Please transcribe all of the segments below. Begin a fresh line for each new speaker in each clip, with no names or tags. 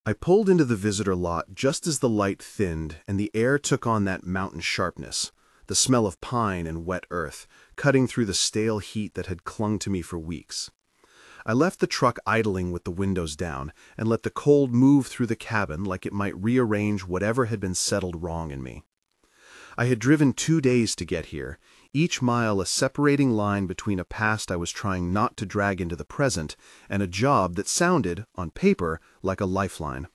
I pulled into the visitor lot just as the light thinned and the air took on that mountain sharpness, the smell of pine and wet earth, cutting through the stale heat that had clung to me for weeks. I left the truck idling with the windows down and let the cold move through the cabin like it might rearrange whatever had been settled wrong in me. I had driven 2 days to get here, each mile a separating line between a past I was trying not to drag into the present and a job that sounded, on paper, like a lifeline.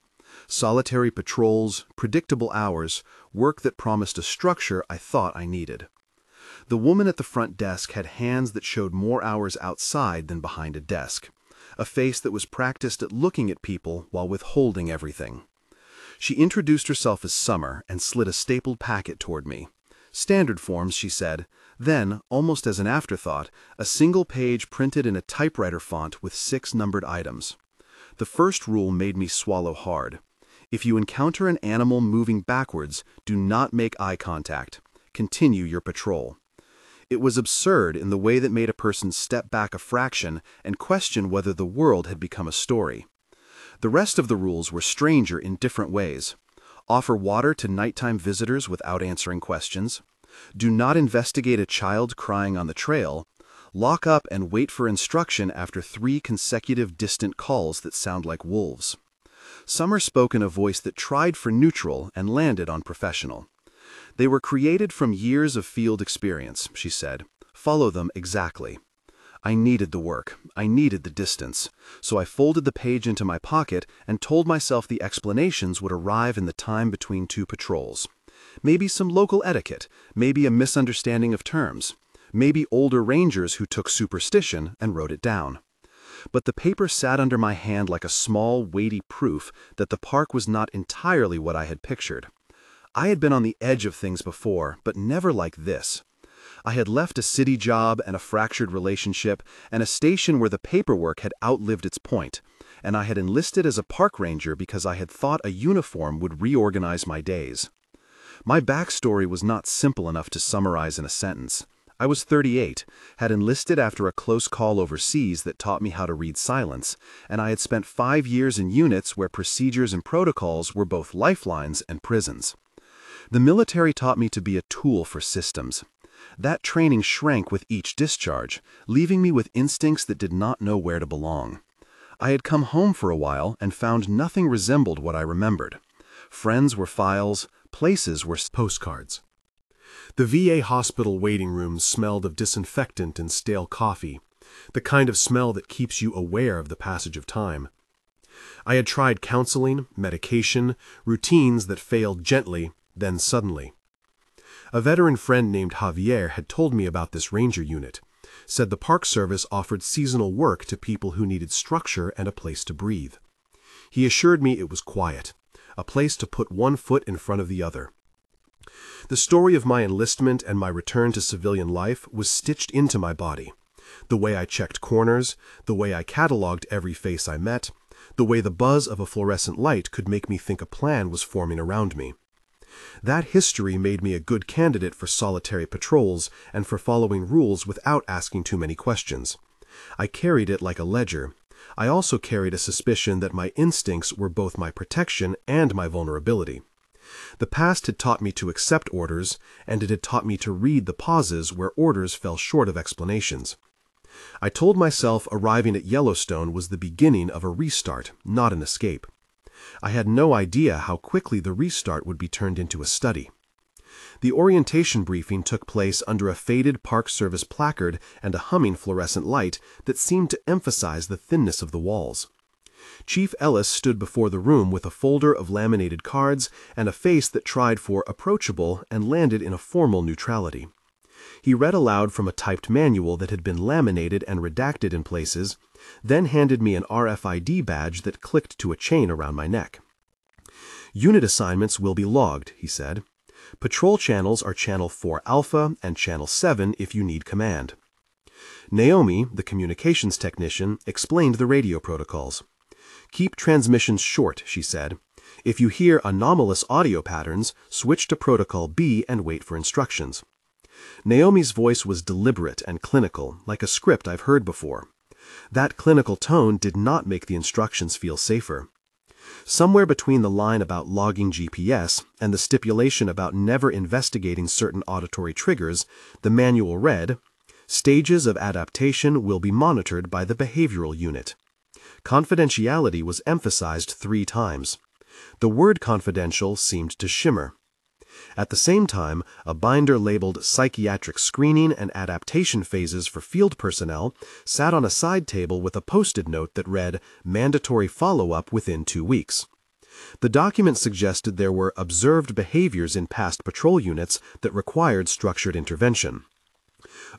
Solitary patrols, predictable hours, work that promised a structure I thought I needed. The woman at the front desk had hands that showed more hours outside than behind a desk, a face that was practiced at looking at people while withholding everything. She introduced herself as Summer and slid a stapled packet toward me. Standard forms, she said. Then, almost as an afterthought, a single page printed in a typewriter font with 6 numbered items. The first rule made me swallow hard. If you encounter an animal moving backwards, do not make eye contact. Continue your patrol. It was absurd in the way that made a person step back a fraction and question whether the world had become a story. The rest of the rules were stranger in different ways. Offer water to nighttime visitors without answering questions. Do not investigate a child crying on the trail. Lock up and wait for instruction after 3 consecutive distant calls that sound like wolves. Summer spoke in a voice that tried for neutral and landed on professional. They were created from years of field experience, she said. Follow them exactly. I needed the work. I needed the distance. So I folded the page into my pocket and told myself the explanations would arrive in the time between 2 patrols. Maybe some local etiquette, maybe a misunderstanding of terms, maybe older rangers who took superstition and wrote it down. But the paper sat under my hand like a small, weighty proof that the park was not entirely what I had pictured. I had been on the edge of things before, but never like this. I had left a city job and a fractured relationship and a station where the paperwork had outlived its point, and I had enlisted as a park ranger because I had thought a uniform would reorganize my days. My backstory was not simple enough to summarize in a sentence. I was 38, had enlisted after a close call overseas that taught me how to read silence, and I had spent 5 years in units where procedures and protocols were both lifelines and prisons. The military taught me to be a tool for systems. That training shrank with each discharge, leaving me with instincts that did not know where to belong. I had come home for a while and found nothing resembled what I remembered. Friends were files, places were postcards. The VA hospital waiting rooms smelled of disinfectant and stale coffee, the kind of smell that keeps you aware of the passage of time. I had tried counseling, medication, routines that failed gently, then suddenly. A veteran friend named Javier had told me about this ranger unit, said the Park Service offered seasonal work to people who needed structure and a place to breathe. He assured me it was quiet, a place to put one foot in front of the other. The story of my enlistment and my return to civilian life was stitched into my body. The way I checked corners, the way I cataloged every face I met, the way the buzz of a fluorescent light could make me think a plan was forming around me. That history made me a good candidate for solitary patrols and for following rules without asking too many questions. I carried it like a ledger. I also carried a suspicion that my instincts were both my protection and my vulnerability. The past had taught me to accept orders, and it had taught me to read the pauses where orders fell short of explanations. I told myself arriving at Yellowstone was the beginning of a restart, not an escape. I had no idea how quickly the restart would be turned into a study. The orientation briefing took place under a faded Park Service placard and a humming fluorescent light that seemed to emphasize the thinness of the walls. Chief Ellis stood before the room with a folder of laminated cards and a face that tried for approachable and landed in a formal neutrality. He read aloud from a typed manual that had been laminated and redacted in places, then handed me an RFID badge that clicked to a chain around my neck. "Unit assignments will be logged," he said. "Patrol channels are Channel 4 Alpha and Channel 7 if you need command." Naomi, the communications technician, explained the radio protocols. "Keep transmissions short," she said. "If you hear anomalous audio patterns, switch to Protocol B and wait for instructions." Naomi's voice was deliberate and clinical, like a script I've heard before. That clinical tone did not make the instructions feel safer. Somewhere between the line about logging GPS and the stipulation about never investigating certain auditory triggers, the manual read, "Stages of adaptation will be monitored by the behavioral unit." Confidentiality was emphasized 3 times. The word confidential seemed to shimmer. At the same time, a binder labeled Psychiatric Screening and Adaptation Phases for Field Personnel sat on a side table with a post-it note that read, "Mandatory follow-up within 2 weeks." The document suggested there were observed behaviors in past patrol units that required structured intervention.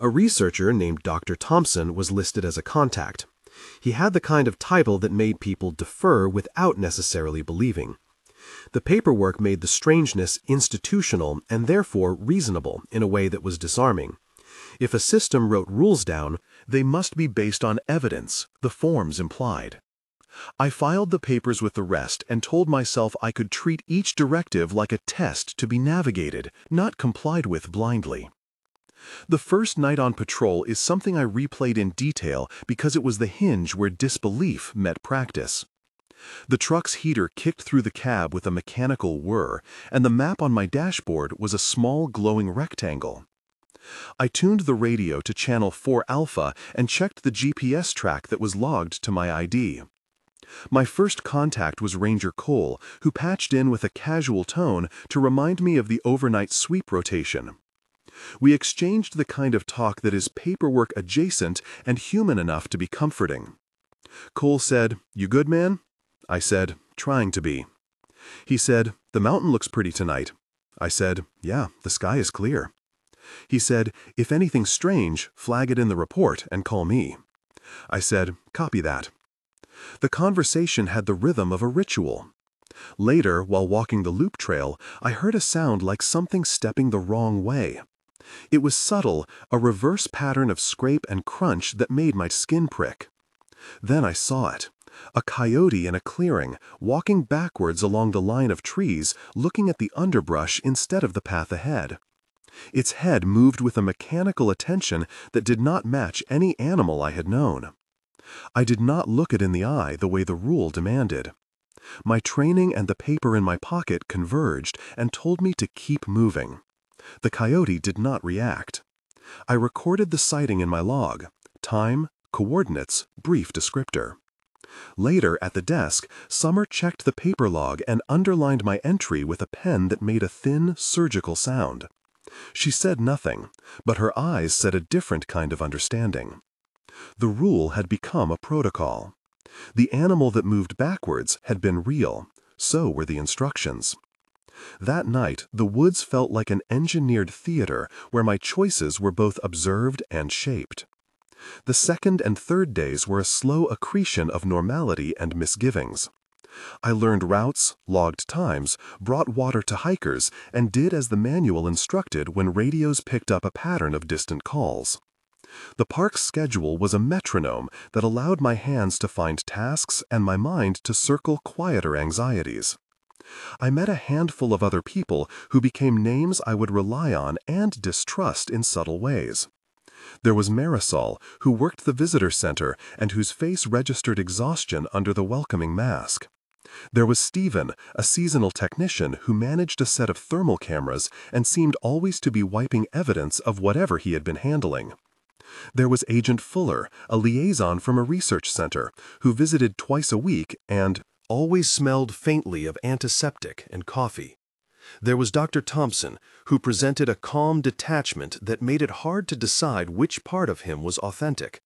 A researcher named Dr. Thompson was listed as a contact. He had the kind of title that made people defer without necessarily believing. The paperwork made the strangeness institutional and therefore reasonable in a way that was disarming. If a system wrote rules down, they must be based on evidence, the forms implied. I filed the papers with the rest and told myself I could treat each directive like a test to be navigated, not complied with blindly. The first night on patrol is something I replayed in detail because it was the hinge where disbelief met practice. The truck's heater kicked through the cab with a mechanical whir, and the map on my dashboard was a small glowing rectangle. I tuned the radio to channel 4 Alpha and checked the GPS track that was logged to my ID. My first contact was Ranger Cole, who patched in with a casual tone to remind me of the overnight sweep rotation. We exchanged the kind of talk that is paperwork adjacent and human enough to be comforting. Cole said, "You good, man?" I said, "Trying to be." He said, "The mountain looks pretty tonight." I said, "Yeah, the sky is clear." He said, "If anything's strange, flag it in the report and call me." I said, "Copy that." The conversation had the rhythm of a ritual. Later, while walking the loop trail, I heard a sound like something stepping the wrong way. It was subtle, a reverse pattern of scrape and crunch that made my skin prick. Then I saw it. A coyote in a clearing, walking backwards along the line of trees, looking at the underbrush instead of the path ahead. Its head moved with a mechanical attention that did not match any animal I had known. I did not look it in the eye the way the rule demanded. My training and the paper in my pocket converged and told me to keep moving. The coyote did not react. I recorded the sighting in my log. Time, coordinates, brief descriptor. Later, at the desk, Summer checked the paper log and underlined my entry with a pen that made a thin, surgical sound. She said nothing, but her eyes said a different kind of understanding. The rule had become a protocol. The animal that moved backwards had been real, so were the instructions. That night, the woods felt like an engineered theater where my choices were both observed and shaped. The second and third days were a slow accretion of normality and misgivings. I learned routes, logged times, brought water to hikers, and did as the manual instructed when radios picked up a pattern of distant calls. The park's schedule was a metronome that allowed my hands to find tasks and my mind to circle quieter anxieties. I met a handful of other people who became names I would rely on and distrust in subtle ways. There was Marisol, who worked the visitor center and whose face registered exhaustion under the welcoming mask. There was Stephen, a seasonal technician who managed a set of thermal cameras and seemed always to be wiping evidence of whatever he had been handling. There was Agent Fuller, a liaison from a research center, who visited twice a week and always smelled faintly of antiseptic and coffee. There was Dr. Thompson, who presented a calm detachment that made it hard to decide which part of him was authentic.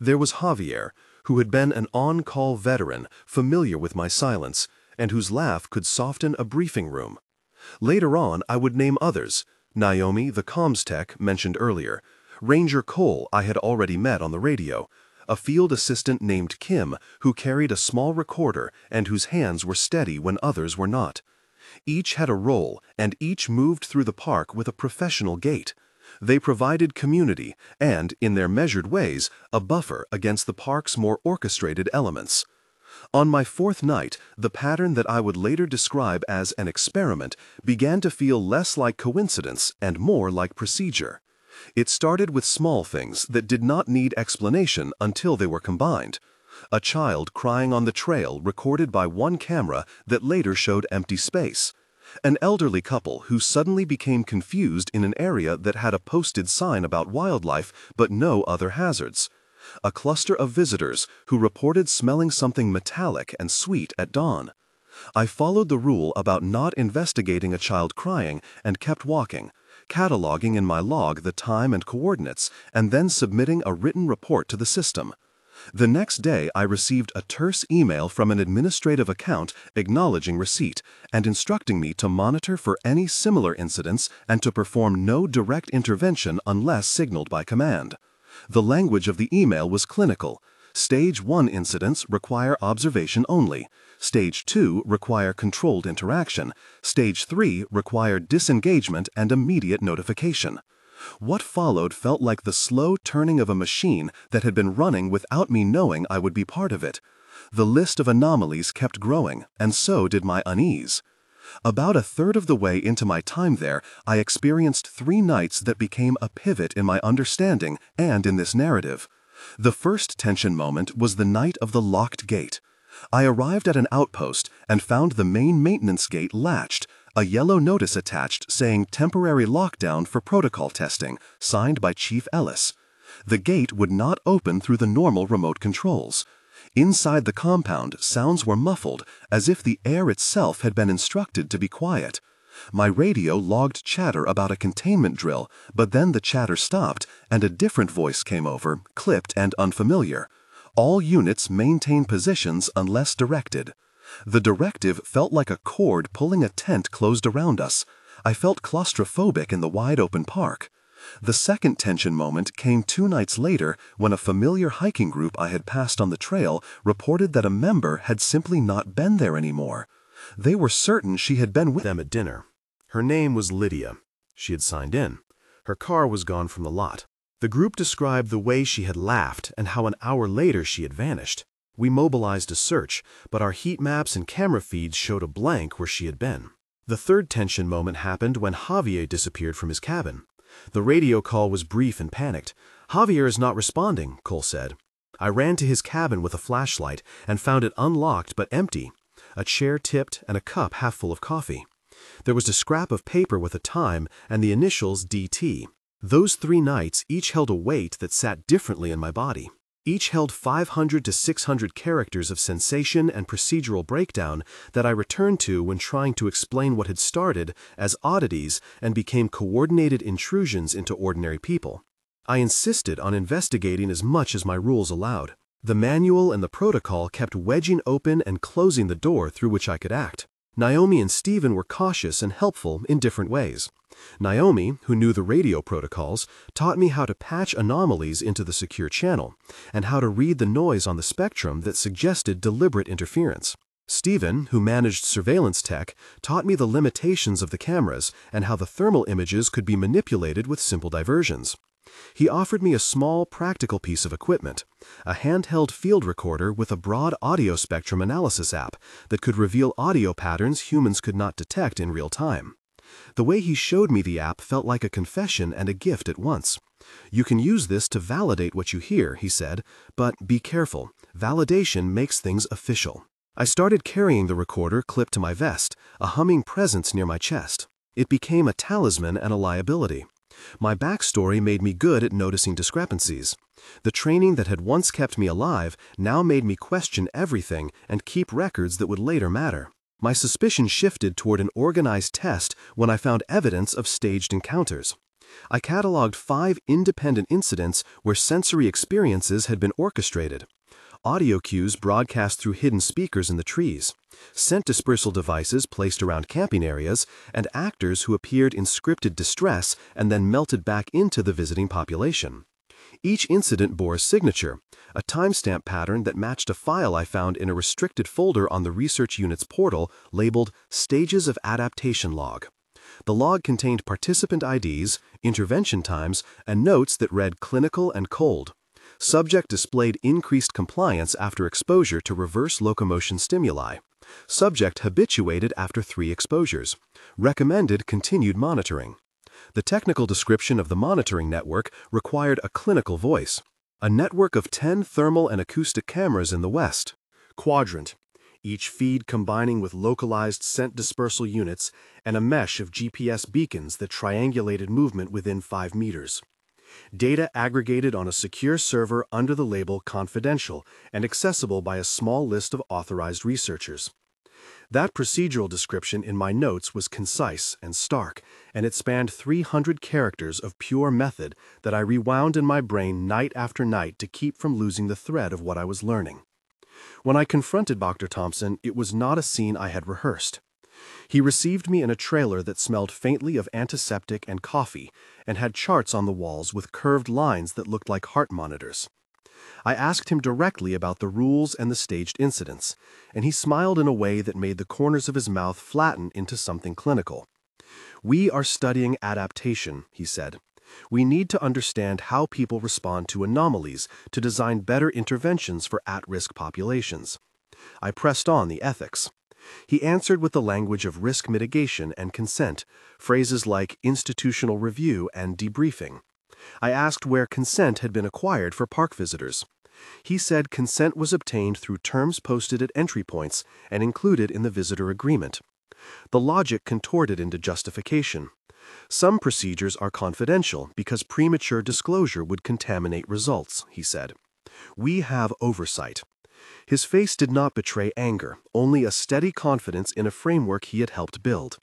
There was Javier, who had been an on-call veteran, familiar with my silence, and whose laugh could soften a briefing room. Later on, I would name others: Naomi, the comms tech mentioned earlier, Ranger Cole I had already met on the radio, a field assistant named Kim who carried a small recorder and whose hands were steady when others were not. Each had a role, and each moved through the park with a professional gait. They provided community and, in their measured ways, a buffer against the park's more orchestrated elements. On my 4th night, the pattern that I would later describe as an experiment began to feel less like coincidence and more like procedure. It started with small things that did not need explanation until they were combined.
A child crying on the trail recorded by one camera that later showed empty space. An elderly couple who suddenly became confused in an area that had a posted sign about wildlife but no other hazards. A cluster of visitors who reported smelling something metallic and sweet at dawn. I followed the rule about not investigating a child crying and kept walking, cataloging in my log the time and coordinates, and then submitting a written report to the system. The next day I received a terse email from an administrative account acknowledging receipt and instructing me to monitor for any similar incidents and to perform no direct intervention unless signaled by command. The language of the email was clinical. Stage 1 incidents require observation only. Stage 2 require controlled interaction. Stage 3 require disengagement and immediate notification. What followed felt like the slow turning of a machine that had been running without me knowing I would be part of it. The list of anomalies kept growing, and so did my unease. About a third of the way into my time there, I experienced 3 nights that became a pivot in my understanding and in this narrative. The first tension moment was the night of the locked gate. I arrived at an outpost and found the main maintenance gate latched, a yellow notice attached saying temporary lockdown for protocol testing, signed by Chief Ellis. The gate would not open through the normal remote controls. Inside the compound, sounds were muffled, as if the air itself had been instructed to be quiet. My radio logged chatter about a containment drill, but then the chatter stopped and a different voice came over, clipped and unfamiliar. All units maintain positions unless directed. The directive felt like a cord pulling a tent closed around us. I felt claustrophobic in the wide-open park. The second tension moment came 2 nights later when a familiar hiking group I had passed on the trail reported that a member had simply not been there anymore. They were certain she had been with
them at dinner. Her name was Lydia. She had signed in. Her car was gone from the lot. The group described the way she had laughed and how an hour later she had vanished. We mobilized a search, but our heat maps and camera feeds showed a blank where she had been. The third tension moment happened when Javier disappeared from his cabin. The radio call was brief and panicked. "Javier is not responding," Cole said. I ran to his cabin with a flashlight and found it unlocked but empty. A chair tipped and a cup half full of coffee. There was a scrap of paper with a time and the initials DT. Those 3 nights each held a weight that sat differently in my body. Each held 500 to 600 characters of sensation and procedural breakdown that I returned to when trying to explain what had started as oddities and became coordinated intrusions into ordinary people. I insisted on investigating as much as my rules allowed. The manual and the protocol kept wedging open and closing the door through which I could act. Naomi and Stephen were cautious and helpful in different ways. Naomi, who knew the radio protocols, taught me how to patch anomalies into the secure channel, and how to read the noise on the spectrum that suggested deliberate interference. Stephen, who managed surveillance tech, taught me the limitations of the cameras and how the thermal images could be manipulated with simple diversions. He offered me a small, practical piece of equipment, a handheld field recorder with a broad audio spectrum analysis app that could reveal audio patterns humans could not detect in real time. The way he showed me the app felt like a confession and a gift at once. "You can use this to validate what you hear," he said, "but be careful. Validation makes things official." I started carrying the recorder clipped to my vest, a humming presence near my chest. It became a talisman and a liability. My backstory made me good at noticing discrepancies. The training that had once kept me alive now made me question everything and keep records that would later matter. My suspicion shifted toward an organized test when I found evidence of staged encounters. I cataloged 5 independent incidents where sensory experiences had been orchestrated. Audio cues broadcast through hidden speakers in the trees, scent dispersal devices placed around camping areas, and actors who appeared in scripted distress and then melted back into the visiting population. Each incident bore a signature, a timestamp pattern that matched a file I found in a restricted folder on the research unit's portal labeled Stages of Adaptation Log. The log contained participant IDs, intervention times, and notes that read clinical and cold. Subject displayed increased compliance after exposure to reverse locomotion stimuli. Subject habituated after 3 exposures. Recommended continued monitoring. The technical description of the monitoring network required a clinical voice.
A network of 10 thermal and acoustic cameras in the west.
Quadrant, each feed combining with localized scent dispersal units and a mesh of GPS beacons that triangulated movement within 5 meters. Data aggregated on a secure server under the label confidential and accessible by a small list of authorized researchers. That procedural description in my notes was concise and stark, and it spanned 300 characters of pure method that I rewound in my brain night after night to keep from losing the thread of what I was learning. When I confronted Dr. Thompson, it was not a scene I had rehearsed. He received me in a trailer that smelled faintly of antiseptic and coffee and had charts on the walls with curved lines that looked like heart monitors. I asked him directly about the rules and the staged incidents, and he smiled in a way that made the corners of his mouth flatten into something clinical. "We are studying adaptation," he said. "We need to understand how people respond to anomalies to design better interventions for at-risk populations." I pressed on the ethics. He answered with the language of risk mitigation and consent, phrases like institutional review and debriefing. I asked where consent had been acquired for park visitors. He said consent was obtained through terms posted at entry points and included in the visitor agreement. The logic contorted into justification. "Some procedures are confidential because premature disclosure would contaminate results," he said. "We have oversight." His face did not betray anger, only a steady confidence in a framework he had helped build.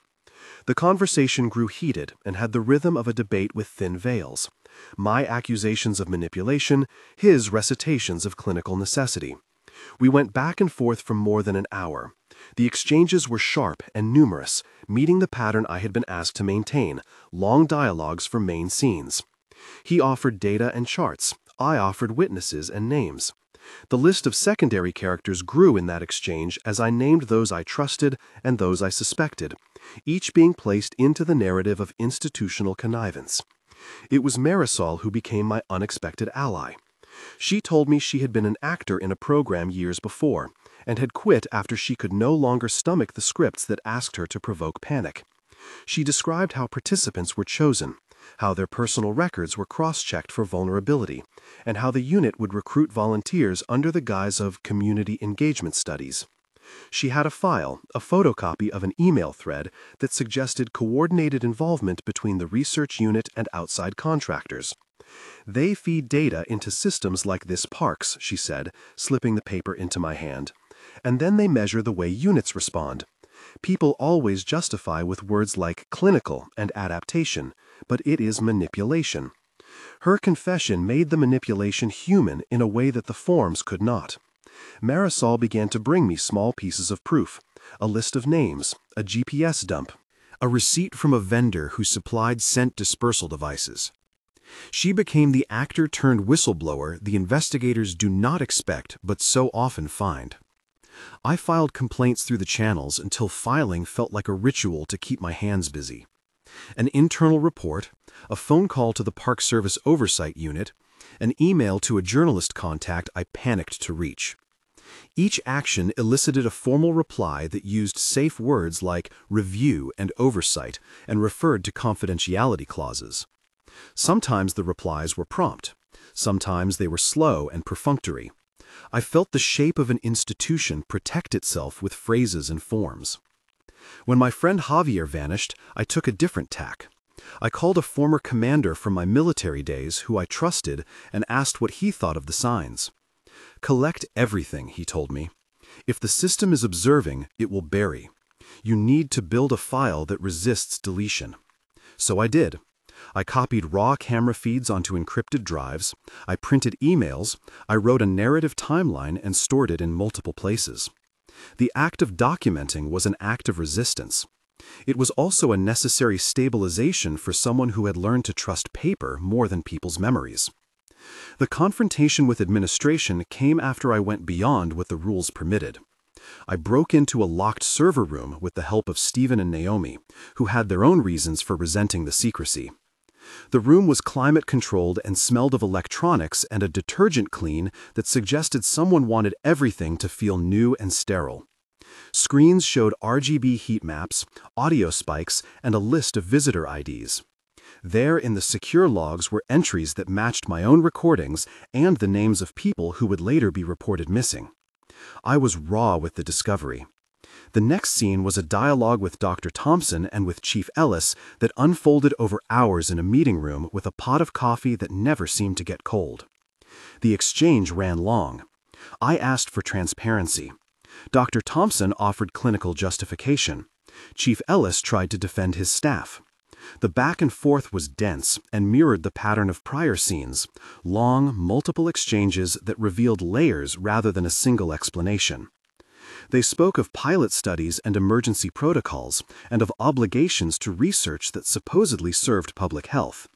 The conversation grew heated and had the rhythm of a debate with thin veils. My accusations of manipulation, his recitations of clinical necessity. We went back and forth for more than an hour. The exchanges were sharp and numerous, meeting the pattern I had been asked to maintain, long dialogues for main scenes. He offered data and charts. I offered witnesses and names. The list of secondary characters grew in that exchange as I named those I trusted and those I suspected, each being placed into the narrative of institutional connivance. It was Marisol who became my unexpected ally. She told me she had been an actor in a program years before, and had quit after she could no longer stomach the scripts that asked her to provoke panic. She described how participants were chosen, how their personal records were cross-checked for vulnerability, and how the unit would recruit volunteers under the guise of community engagement studies. She had a file, a photocopy of an email thread that suggested coordinated involvement between the research unit and outside contractors. "They feed data into systems like this parks," she said, slipping the paper into my hand. "And then they measure the way units respond. People always justify with words like clinical and adaptation, but it is manipulation." Her confession made the manipulation human in a way that the forms could not. Marisol began to bring me small pieces of proof, a list of names, a GPS dump, a receipt from a vendor who supplied scent dispersal devices. She became the actor-turned-whistleblower the investigators do not expect but so often find. I filed complaints through the channels until filing felt like a ritual to keep my hands busy. An internal report, a phone call to the Park Service Oversight Unit, an email to a journalist contact I panicked to reach. Each action elicited a formal reply that used safe words like review and oversight and referred to confidentiality clauses. Sometimes the replies were prompt. Sometimes they were slow and perfunctory. I felt the shape of an institution protect itself with phrases and forms. When my friend Javier vanished, I took a different tack. I called a former commander from my military days who I trusted and asked what he thought of the signs. "Collect everything," he told me. "If the system is observing, it will bury. You need to build a file that resists deletion." So I did. I copied raw camera feeds onto encrypted drives, I printed emails, I wrote a narrative timeline and stored it in multiple places. The act of documenting was an act of resistance. It was also a necessary stabilization for someone who had learned to trust paper more than people's memories. The confrontation with administration came after I went beyond what the rules permitted. I broke into a locked server room with the help of Stephen and Naomi, who had their own reasons for resenting the secrecy. The room was climate-controlled and smelled of electronics and a detergent clean that suggested someone wanted everything to feel new and sterile. Screens showed RGB heat maps, audio spikes, and a list of visitor IDs. There in the secure logs were entries that matched my own recordings and the names of people who would later be reported missing. I was raw with the discovery. The next scene was a dialogue with Dr. Thompson and with Chief Ellis that unfolded over hours in a meeting room with a pot of coffee that never seemed to get cold. The exchange ran long. I asked for transparency. Dr. Thompson offered clinical justification. Chief Ellis tried to defend his staff. The back and forth was dense and mirrored the pattern of prior scenes, long, multiple exchanges that revealed layers rather than a single explanation. They spoke of pilot studies and emergency protocols, and of obligations to research that supposedly served public health.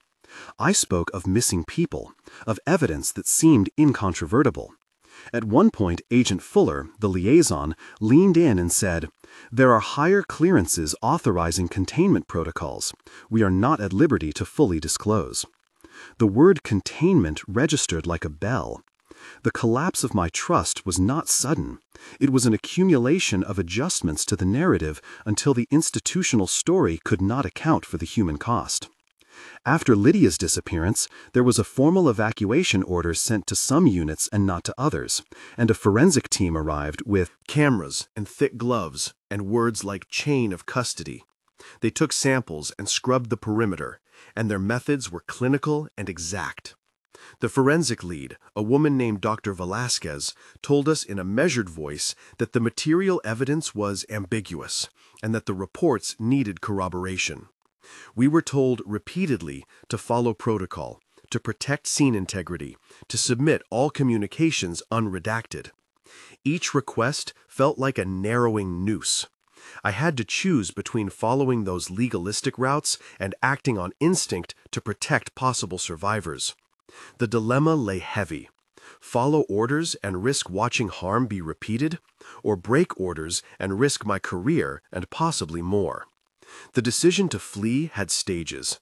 I spoke of missing people, of evidence that seemed incontrovertible. At one point, Agent Fuller, the liaison, leaned in and said, "There are higher clearances authorizing containment protocols. We are not at liberty to fully disclose." The word containment registered like a bell. The collapse of my trust was not sudden. It was an accumulation of adjustments to the narrative until the institutional story could not account for the human cost. After Lydia's disappearance, there was a formal evacuation order sent to some units and not to others, and a forensic team arrived with
cameras and thick gloves and words like chain of custody. They took samples and scrubbed the perimeter, and their methods were clinical and exact. The forensic lead, a woman named Dr. Velasquez, told us in a measured voice that the material evidence was ambiguous and that the reports needed corroboration. We were told repeatedly to follow protocol, to protect scene integrity, to submit all communications unredacted. Each request felt like a narrowing noose. I had to choose between following those legalistic routes and acting on instinct to protect possible survivors. The dilemma lay heavy. Follow orders and risk watching harm be repeated, or break orders and risk my career and possibly more. The decision to flee had stages.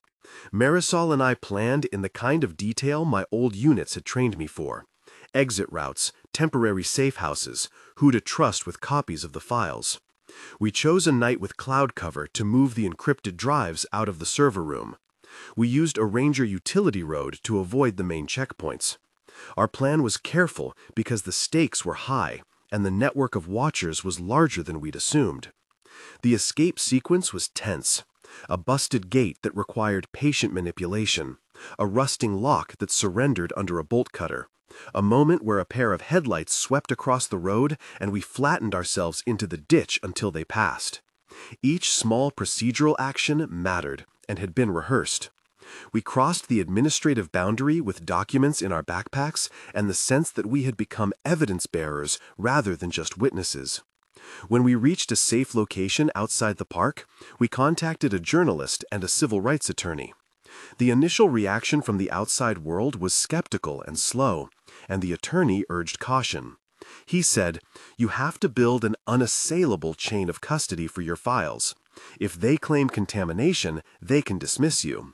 Marisol and I planned in the kind of detail my old units had trained me for. Exit routes, temporary safe houses, who to trust with copies of the files. We chose a night with cloud cover to move the encrypted drives out of the server room. We used a Ranger utility road to avoid the main checkpoints. Our plan was careful because the stakes were high, and the network of watchers was larger than we'd assumed. The escape sequence was tense. A busted gate that required patient manipulation, a rusting lock that surrendered under a bolt cutter, a moment where a pair of headlights swept across the road and we flattened ourselves into the ditch until they passed. Each small procedural action mattered and had been rehearsed. We crossed the administrative boundary with documents in our backpacks and the sense that we had become evidence bearers rather than just witnesses. When we reached a safe location outside the park, we contacted a journalist and a civil rights attorney. The initial reaction from the outside world was skeptical and slow, and the attorney urged caution. He said, "You have to build an unassailable chain of custody for your files. If they claim contamination, they can dismiss you."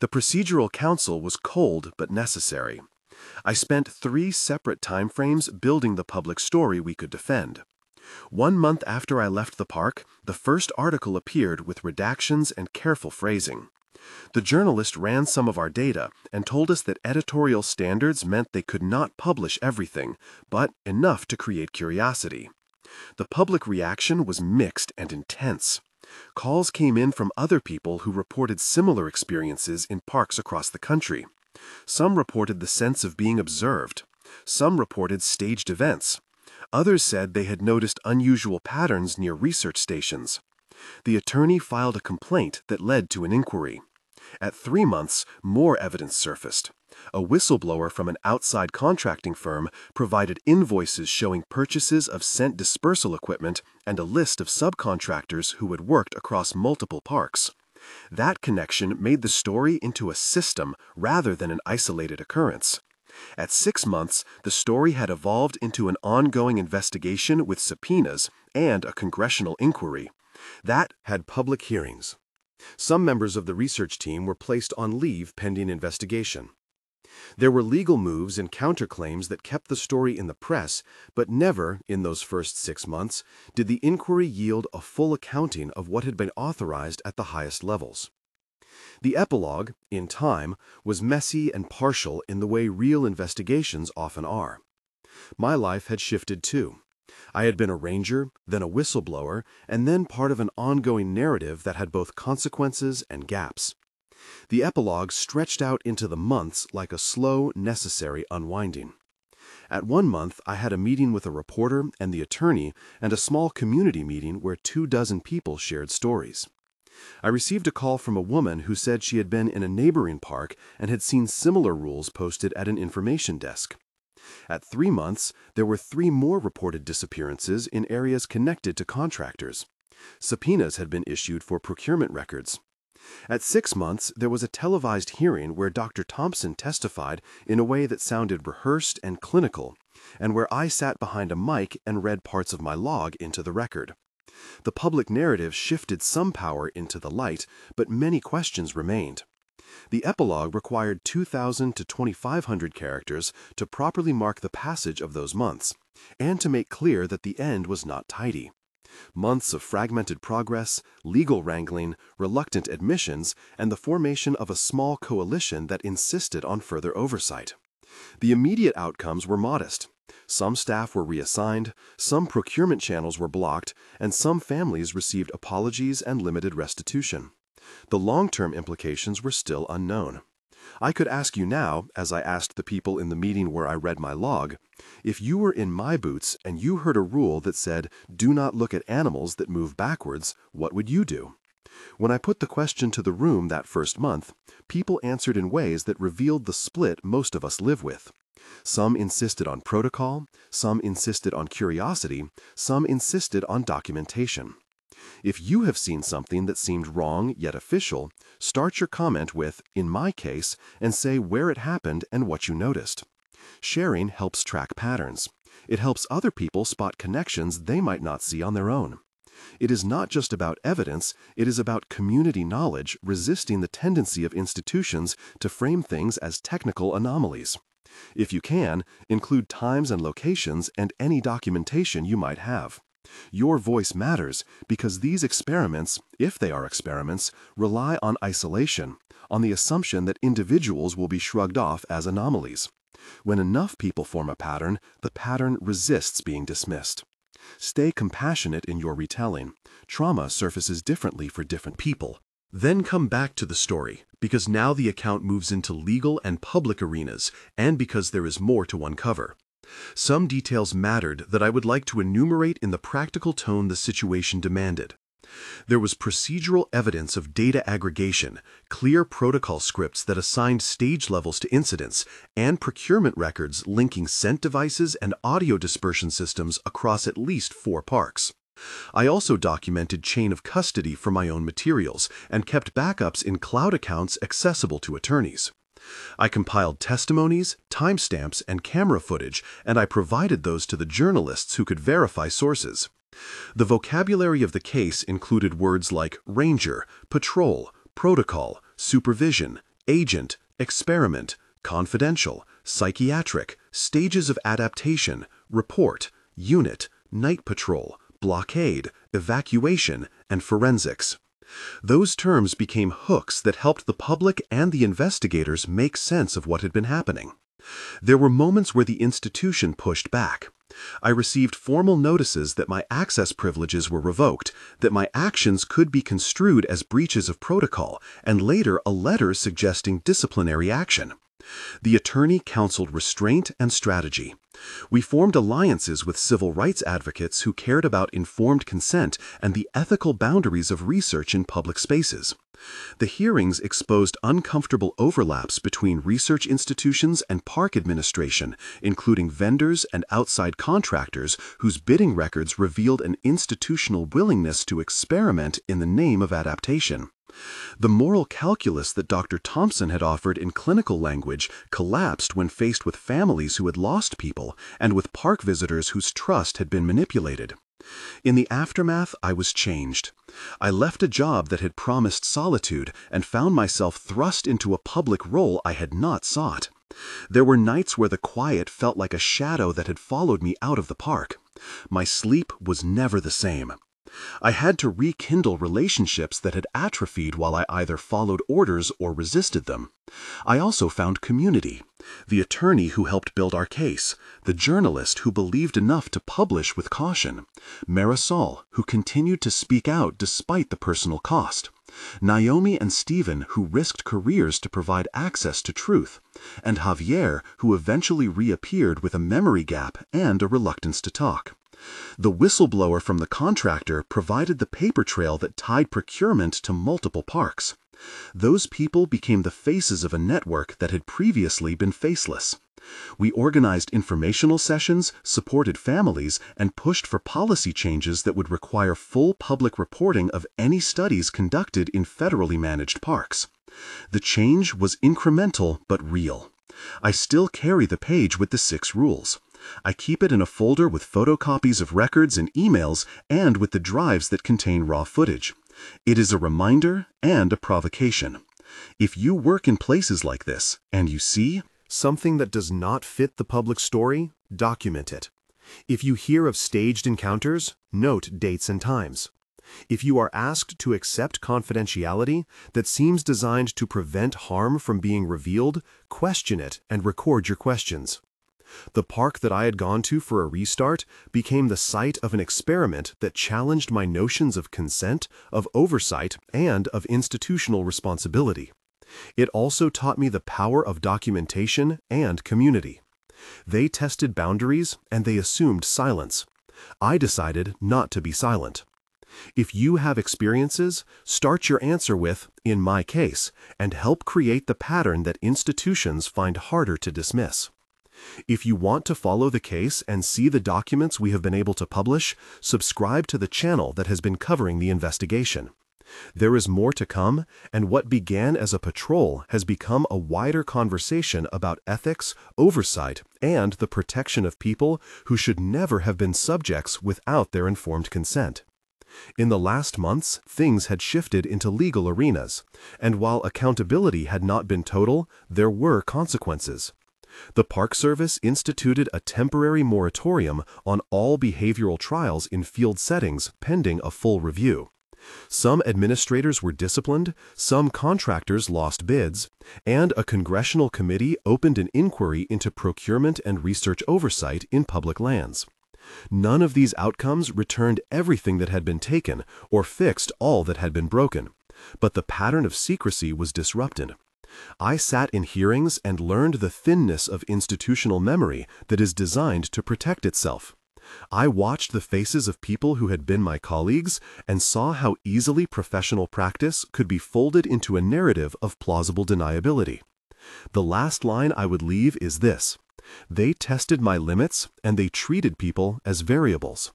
The procedural counsel was cold but necessary. I spent 3 separate timeframes building the public story we could defend. 1 month after I left the park, the first article appeared with redactions and careful phrasing. The journalist ran some of our data and told us that editorial standards meant they could not publish everything, but enough to create curiosity. The public reaction was mixed and intense. Calls came in from other people who reported similar experiences in parks across the country. Some reported the sense of being observed. Some reported staged events. Others said they had noticed unusual patterns near research stations. The attorney filed a complaint that led to an inquiry. At 3 months, more evidence surfaced. A whistleblower from an outside contracting firm provided invoices showing purchases of scent dispersal equipment and a list of subcontractors who had worked across multiple parks. That connection made the story into a system rather than an isolated occurrence. At 6 months, the story had evolved into an ongoing investigation with subpoenas and a congressional inquiry. That had public hearings. Some members of the research team were placed on leave pending investigation. There were legal moves and counterclaims that kept the story in the press, but never, in those first 6 months, did the inquiry yield a full accounting of what had been authorized at the highest levels.
The epilogue, in time, was messy and partial in the way real investigations often are. My life had shifted too. I had been a ranger, then a whistleblower, and then part of an ongoing narrative that had both consequences and gaps. The epilogue stretched out into the months like a slow, necessary unwinding. At 1 month, I had a meeting with a reporter and the attorney and a small community meeting where 24 people shared stories. I received a call from a woman who said she had been in a neighboring park and had seen similar rules posted at an information desk. At 3 months, there were 3 more reported disappearances in areas connected to contractors. Subpoenas had been issued for procurement records. At 6 months, there was a televised hearing where Dr. Thompson testified in a way that sounded rehearsed and clinical, and where I sat behind a mic and read parts of my log into the record. The public narrative shifted some power into the light, but many questions remained. The epilogue required 2,000 to 2,500 characters to properly mark the passage of those months, and to make clear that the end was not tidy. Months of fragmented progress, legal wrangling, reluctant admissions, and the formation of a small coalition that insisted on further oversight. The immediate outcomes were modest. Some staff were reassigned, some procurement channels were blocked, and some families received apologies and limited restitution. The long-term implications were still unknown. I could ask you now, as I asked the people in the meeting where I read my log, if you were in my boots and you heard a rule that said, "Do not look at animals that move backwards," what would you do? When I put the question to the room that first month, people answered in ways that revealed the split most of us live with. Some insisted on protocol, some insisted on curiosity, some insisted on documentation. If you have seen something that seemed wrong yet official, start your comment with, "in my case," and say where it happened and what you noticed. Sharing helps track patterns. It helps other people spot connections they might not see on their own. It is not just about evidence, it is about community knowledge resisting the tendency of institutions to frame things as technical anomalies. If you can, include times and locations and any documentation you might have. Your voice matters because these experiments, if they are experiments, rely on isolation, on the assumption that individuals will be shrugged off as anomalies. When enough people form a pattern, the pattern resists being dismissed. Stay compassionate in your retelling. Trauma surfaces differently for different people. Then come back to the story, because now the account moves into legal and public arenas, and because there is more to uncover. Some details mattered that I would like to enumerate in the practical tone the situation demanded. There was procedural evidence of data aggregation, clear protocol scripts that assigned stage levels to incidents, and procurement records linking scent devices and audio dispersion systems across at least 4 parks. I also documented chain of custody for my own materials and kept backups in cloud accounts accessible to attorneys. I compiled testimonies, timestamps, and camera footage, and I provided those to the journalists who could verify sources. The vocabulary of the case included words like ranger, patrol, protocol, supervision, agent, experiment, confidential, psychiatric, stages of adaptation, report, unit, night patrol, blockade, evacuation, and forensics. Those terms became hooks that helped the public and the investigators make sense of what had been happening. There were moments where the institution pushed back. I received formal notices that my access privileges were revoked, that my actions could be construed as breaches of protocol, and later a letter suggesting disciplinary action. The attorney counseled restraint and strategy. We formed alliances with civil rights advocates who cared about informed consent and the ethical boundaries of research in public spaces. The hearings exposed uncomfortable overlaps between research institutions and park administration, including vendors and outside contractors whose bidding records revealed an institutional willingness to experiment in the name of adaptation. The moral calculus that Dr. Thompson had offered in clinical language collapsed when faced with families who had lost people and with park visitors whose trust had been manipulated. In the aftermath, I was changed. I left a job that had promised solitude and found myself thrust into a public role I had not sought. There were nights where the quiet felt like a shadow that had followed me out of the park. My sleep was never the same.
I had to rekindle relationships that had atrophied while I either followed orders or resisted them. I also found community. The attorney who helped build our case, the journalist who believed enough to publish with caution, Marisol, who continued to speak out despite the personal cost, Naomi and Stephen, who risked careers to provide access to truth, and Javier, who eventually reappeared with a memory gap and a reluctance to talk. The whistleblower from the contractor provided the paper trail that tied procurement to multiple parks. Those people became the faces of a network that had previously been faceless. We organized informational sessions, supported families, and pushed for policy changes that would require full public reporting of any studies conducted in federally managed parks. The change was incremental but real. I still carry the page with the 6 rules. I keep it in a folder with photocopies of records and emails and with the drives that contain raw footage. It is a reminder and a provocation. If you work in places like this and you see
something that does not fit the public story, document it. If you hear of staged encounters, note dates and times. If you are asked to accept confidentiality that seems designed to prevent harm from being revealed, question it and record your questions. The park that I had gone to for a restart became the site of an experiment that challenged my notions of consent, of oversight, and of institutional responsibility. It also taught me the power of documentation and community. They tested boundaries and they assumed silence. I decided not to be silent. If you have experiences, start your answer with, "in my case," and help create the pattern that institutions find harder to dismiss. If you want to follow the case and see the documents we have been able to publish, subscribe to the channel that has been covering the investigation. There is more to come, and what began as a patrol has become a wider conversation about ethics, oversight, and the protection of people who should never have been subjects without their informed consent. In the last months, things had shifted into legal arenas, and while accountability had not been total, there were consequences. The Park Service instituted a temporary moratorium on all behavioral trials in field settings pending a full review. Some administrators were disciplined, some contractors lost bids, and a congressional committee opened an inquiry into procurement and research oversight in public lands. None of these outcomes returned everything that had been taken or fixed all that had been broken, but the pattern of secrecy was disrupted. I sat in hearings and learned the thinness of institutional memory that is designed to protect itself. I watched the faces of people who had been my colleagues and saw how easily professional practice could be folded into a narrative of plausible deniability. The last line I would leave is this: they tested my limits and they treated people as variables.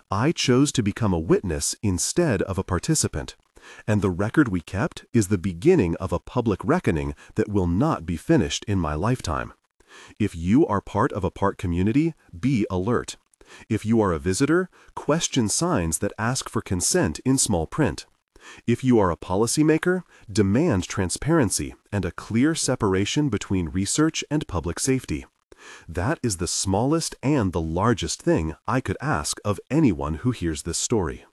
I chose to become a witness instead of a participant. And the record we kept is the beginning of a public reckoning that will not be finished in my lifetime. If you are part of a park community, be alert. If you are a visitor, question signs that ask for consent in small print. If you are a policymaker, demand transparency and a clear separation between research and public safety. That is the smallest and the largest thing I could ask of anyone who hears this story.